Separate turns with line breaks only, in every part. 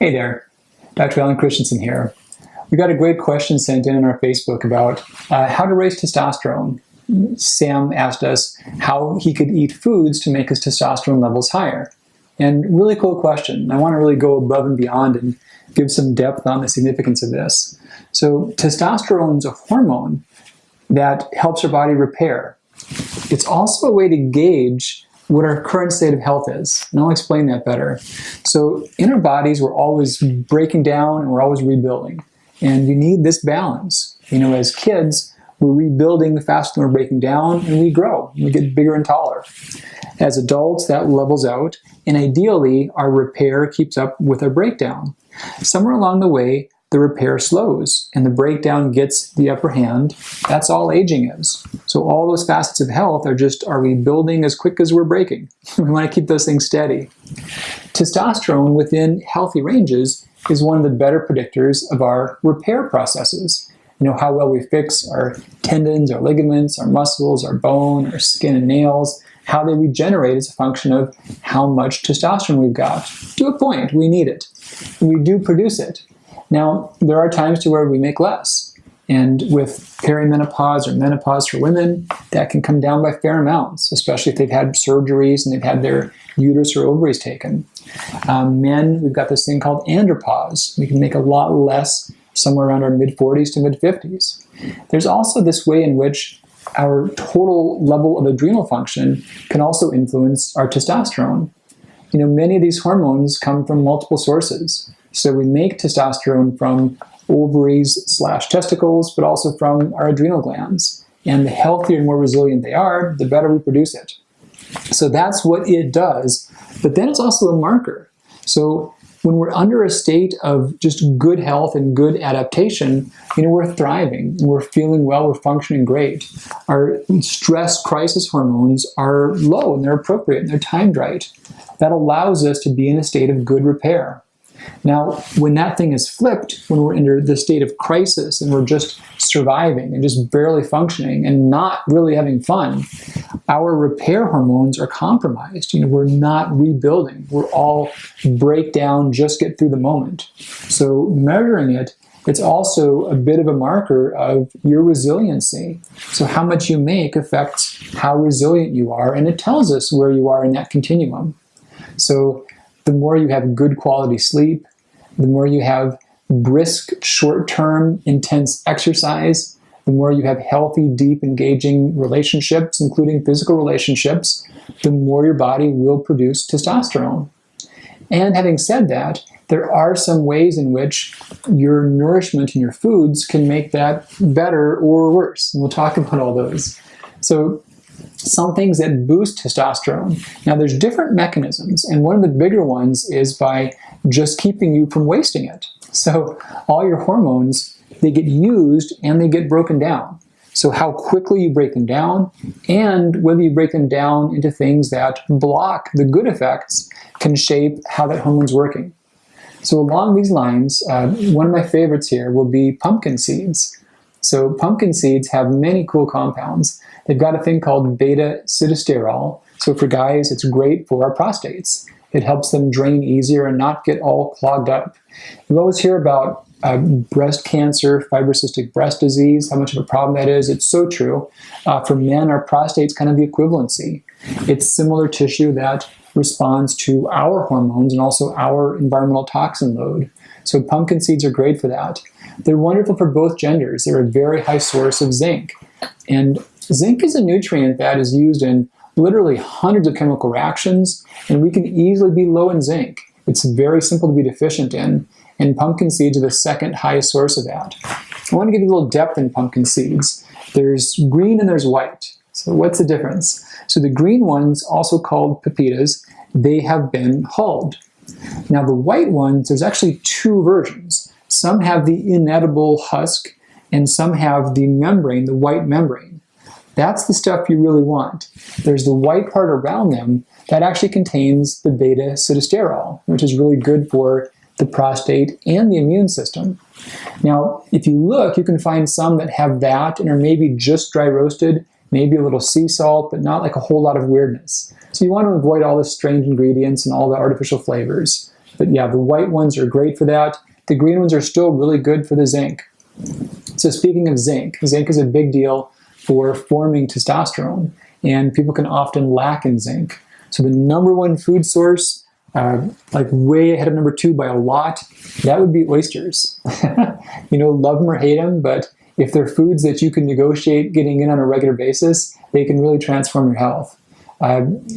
Hey there, Dr. Alan Christensen here. We got a great question sent in on our Facebook about how to raise testosterone. Sam asked us how he could eat foods to make his testosterone levels higher. And really cool question. I want to really go above and beyond and give some depth on the significance of this. So testosterone is a hormone that helps our body repair. It's also a way to gauge what our current state of health is, and I'll explain that better. So in our bodies, we're always breaking down and we're always rebuilding, and you need this balance. As kids, we're rebuilding the faster than we're breaking down, and we grow, and we get bigger and taller. As adults, that levels out, and ideally, our repair keeps up with our breakdown. Somewhere along the way, the repair slows and the breakdown gets the upper hand. That's all aging is. So all those facets of health are we building as quick as we're breaking? We want to keep those things steady. Testosterone within healthy ranges is one of the better predictors of our repair processes. How well we fix our tendons, our ligaments, our muscles, our bone, our skin and nails. How they regenerate is a function of how much testosterone we've got. To a point, we need it. We do produce it. Now, there are times to where we make less. And with perimenopause or menopause for women, that can come down by fair amounts, especially if they've had surgeries and they've had their uterus or ovaries taken. Men, we've got this thing called andropause. We can make a lot less somewhere around our mid-40s to mid-50s. There's also this way in which our total level of adrenal function can also influence our testosterone. Many of these hormones come from multiple sources. So we make testosterone from ovaries/testicles, but also from our adrenal glands. And the healthier and more resilient they are, the better we produce it. So that's what it does. But then it's also a marker. So when we're under a state of just good health and good adaptation, we're thriving, we're feeling well, we're functioning great. Our stress crisis hormones are low and they're appropriate and they're timed right. That allows us to be in a state of good repair. Now, when that thing is flipped, when we're in the state of crisis and we're just surviving and just barely functioning and not really having fun, our repair hormones are compromised. We're not rebuilding. We're all break down, just get through the moment. So measuring it, it's also a bit of a marker of your resiliency. So how much you make affects how resilient you are, and it tells us where you are in that continuum. So the more you have good quality sleep, the more you have brisk, short-term, intense exercise, the more you have healthy, deep, engaging relationships, including physical relationships, the more your body will produce testosterone. And having said that, there are some ways in which your nourishment in your foods can make that better or worse. And we'll talk about all those. So some things that boost testosterone. Now there's different mechanisms, and one of the bigger ones is by just keeping you from wasting it. So all your hormones, they get used and they get broken down. So how quickly you break them down, and whether you break them down into things that block the good effects can shape how that hormone's working. So along these lines, one of my favorites here will be pumpkin seeds. So pumpkin seeds have many cool compounds. They've got a thing called beta-sitosterol. So for guys, it's great for our prostates. It helps them drain easier and not get all clogged up. You always hear about breast cancer, fibrocystic breast disease, how much of a problem that is. It's so true. For men, our prostate's kind of the equivalency. It's similar tissue that responds to our hormones and also our environmental toxin load. So pumpkin seeds are great for that. They're wonderful for both genders. They're a very high source of zinc. And zinc is a nutrient that is used in literally hundreds of chemical reactions, and we can easily be low in zinc. It's very simple to be deficient in, and pumpkin seeds are the second highest source of that. I want to give you a little depth in pumpkin seeds. There's green and there's white. So what's the difference? So the green ones, also called pepitas, they have been hulled. Now the white ones, there's actually two versions. Some have the inedible husk, and some have the membrane, the white membrane. That's the stuff you really want. There's the white part around them that actually contains the beta-sitosterol, which is really good for the prostate and the immune system. Now, if you look, you can find some that have that and are maybe just dry roasted, maybe a little sea salt, but not like a whole lot of weirdness. So you want to avoid all the strange ingredients and all the artificial flavors. But yeah, the white ones are great for that. The green ones are still really good for the zinc. So speaking of zinc, zinc is a big deal for forming testosterone, and people can often lack in zinc. So the number one food source, like way ahead of number two by a lot, that would be oysters. Love them or hate them, but if they're foods that you can negotiate getting in on a regular basis, they can really transform your health.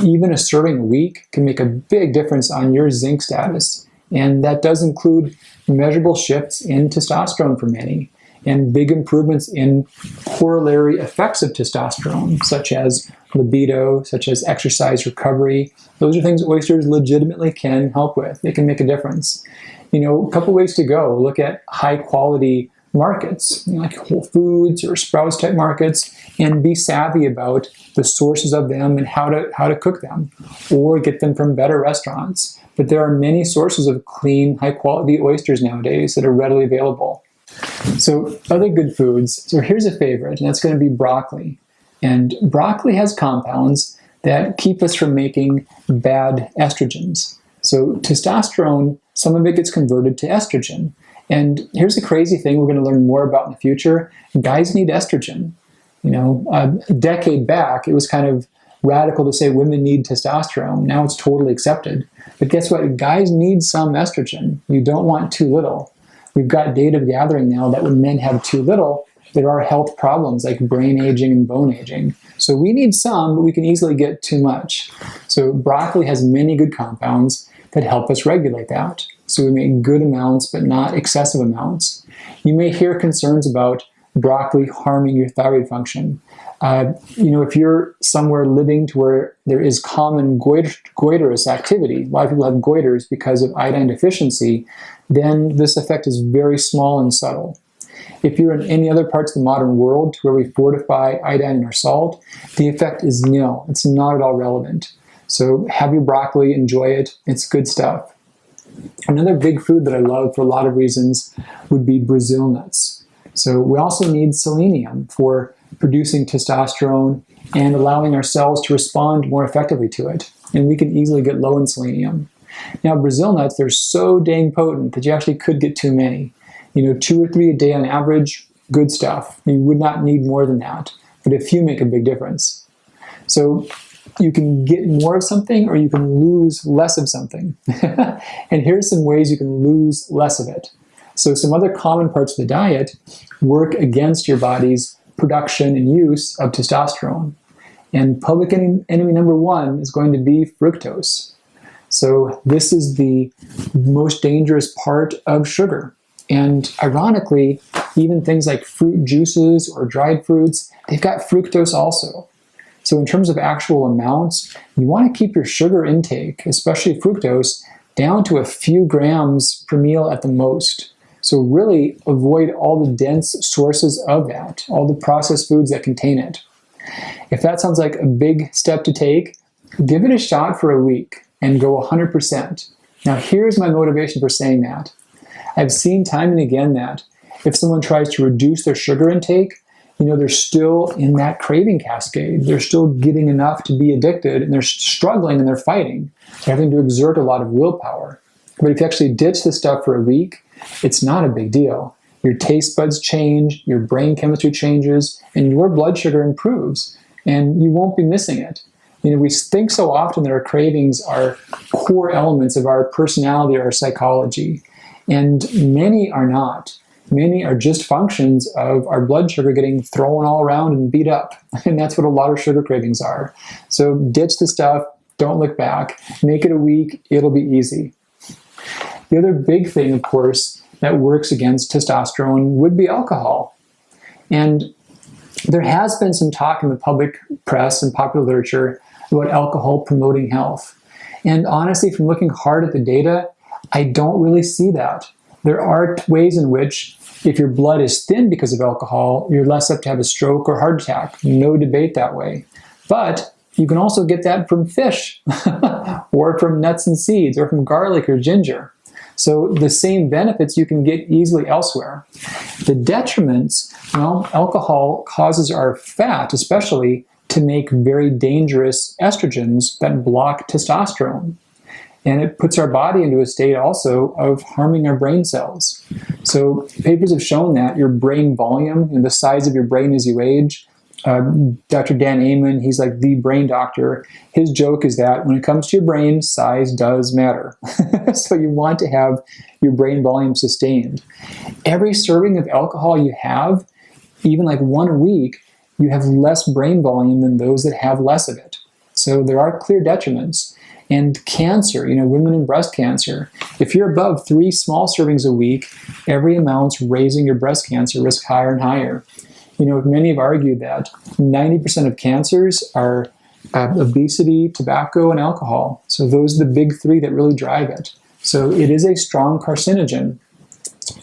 Even a serving a week can make a big difference on your zinc status. And that does include measurable shifts in testosterone for many, and big improvements in corollary effects of testosterone, such as libido, such as exercise recovery. Those are things oysters legitimately can help with. They can make a difference. A couple ways to go. Look at high quality markets, like Whole Foods or Sprouts type markets, and be savvy about the sources of them and how to cook them, or get them from better restaurants. But there are many sources of clean, high quality oysters nowadays that are readily available. So other good foods. So here's a favorite, and that's going to be broccoli. And broccoli has compounds that keep us from making bad estrogens. So testosterone, some of it gets converted to estrogen. And here's the crazy thing we're going to learn more about in the future. Guys need estrogen. A decade back, it was kind of radical to say women need testosterone. Now it's totally accepted. But guess what? Guys need some estrogen. You don't want too little. We've got data gathering now that when men have too little, there are health problems like brain aging and bone aging. So we need some, but we can easily get too much. So broccoli has many good compounds that help us regulate that. So we make good amounts, but not excessive amounts. You may hear concerns about broccoli harming your thyroid function. If you're somewhere living to where there is common goitrous activity, a lot of people have goiters because of iodine deficiency, then this effect is very small and subtle. If you're in any other parts of the modern world where we fortify iodine in our salt, the effect is nil. It's not at all relevant. So have your broccoli, enjoy it. It's good stuff. Another big food that I love for a lot of reasons would be Brazil nuts. So we also need selenium for producing testosterone and allowing our cells to respond more effectively to it. And we can easily get low in selenium. Now, Brazil nuts, they're so dang potent that you actually could get too many. 2 or 3 a day on average, good stuff. You would not need more than that, but a few make a big difference. So you can get more of something or you can lose less of something. And here's some ways you can lose less of it. So some other common parts of the diet work against your body's production and use of testosterone. And public enemy number one is going to be fructose. So this is the most dangerous part of sugar. And ironically, even things like fruit juices or dried fruits, they've got fructose also. So in terms of actual amounts, you want to keep your sugar intake, especially fructose, down to a few grams per meal at the most. So really avoid all the dense sources of that, all the processed foods that contain it. If that sounds like a big step to take, give it a shot for a week and go 100%. Now here's my motivation for saying that. I've seen time and again that if someone tries to reduce their sugar intake, they're still in that craving cascade. They're still getting enough to be addicted, and they're struggling and they're fighting. They're having to exert a lot of willpower. But if you actually ditch this stuff for a week, it's not a big deal. Your taste buds change, your brain chemistry changes, and your blood sugar improves, and you won't be missing it. We think so often that our cravings are core elements of our personality or our psychology, and many are not. Many are just functions of our blood sugar getting thrown all around and beat up. And that's what a lot of sugar cravings are. So ditch the stuff, don't look back, make it a week, it'll be easy. The other big thing, of course, that works against testosterone would be alcohol. And there has been some talk in the public press and popular literature about alcohol promoting health. And honestly, from looking hard at the data, I don't really see that. There are ways in which if your blood is thin because of alcohol, you're less apt to have a stroke or heart attack. No debate that way. But you can also get that from fish or from nuts and seeds or from garlic or ginger. So the same benefits you can get easily elsewhere. The detriments, alcohol causes our fat especially to make very dangerous estrogens that block testosterone. And it puts our body into a state also of harming our brain cells. So papers have shown that your brain volume, and the size of your brain as you age, Dr. Dan Amen, he's like the brain doctor. His joke is that when it comes to your brain, size does matter. So you want to have your brain volume sustained. Every serving of alcohol you have, even like one a week, you have less brain volume than those that have less of it. So there are clear detriments. And cancer, women in breast cancer, if you're above 3 small servings a week, every amount's raising your breast cancer risk higher and higher. Many have argued that 90% of cancers are obesity, tobacco, and alcohol. So those are the big 3 that really drive it. So it is a strong carcinogen.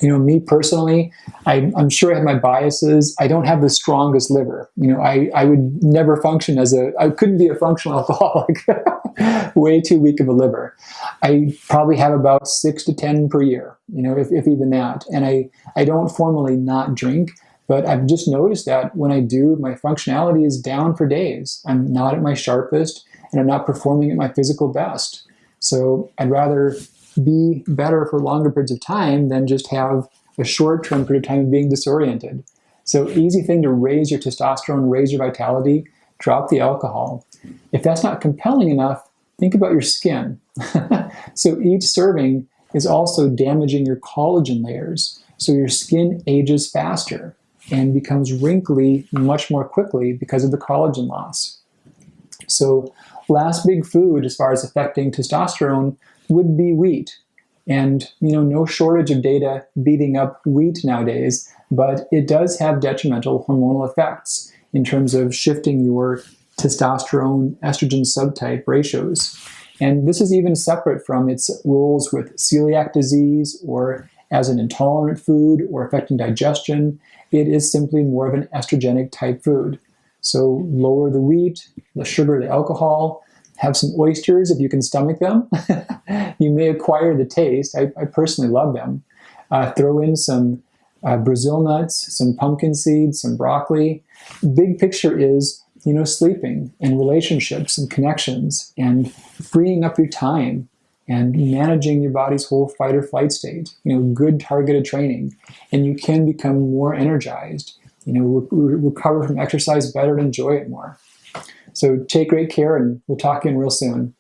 Me personally, I'm sure I have my biases. I don't have the strongest liver. I would never function I couldn't be a functional alcoholic. Way too weak of a liver. I probably have about 6 to 10 per year, if even that. And I don't formally not drink, but I've just noticed that when I do, my functionality is down for days. I'm not at my sharpest, and I'm not performing at my physical best. So I'd rather be better for longer periods of time than just have a short-term period of time of being disoriented. So easy thing to raise your testosterone, raise your vitality, drop the alcohol. If that's not compelling enough, think about your skin. So each serving is also damaging your collagen layers. So your skin ages faster and becomes wrinkly much more quickly because of the collagen loss. So last big food as far as affecting testosterone would be wheat. And no shortage of data beating up wheat nowadays, but it does have detrimental hormonal effects in terms of shifting your testosterone estrogen subtype ratios. And this is even separate from its roles with celiac disease or as an intolerant food or affecting digestion. It is simply more of an estrogenic type food. So lower the wheat, the sugar, the alcohol, have some oysters if you can stomach them. You may acquire the taste. I personally love them. Throw in some Brazil nuts, some pumpkin seeds, some broccoli. Big picture is sleeping and relationships and connections and freeing up your time and managing your body's whole fight or flight state, good targeted training. And you can become more energized, recover from exercise better and enjoy it more. So take great care, and we'll talk again real soon.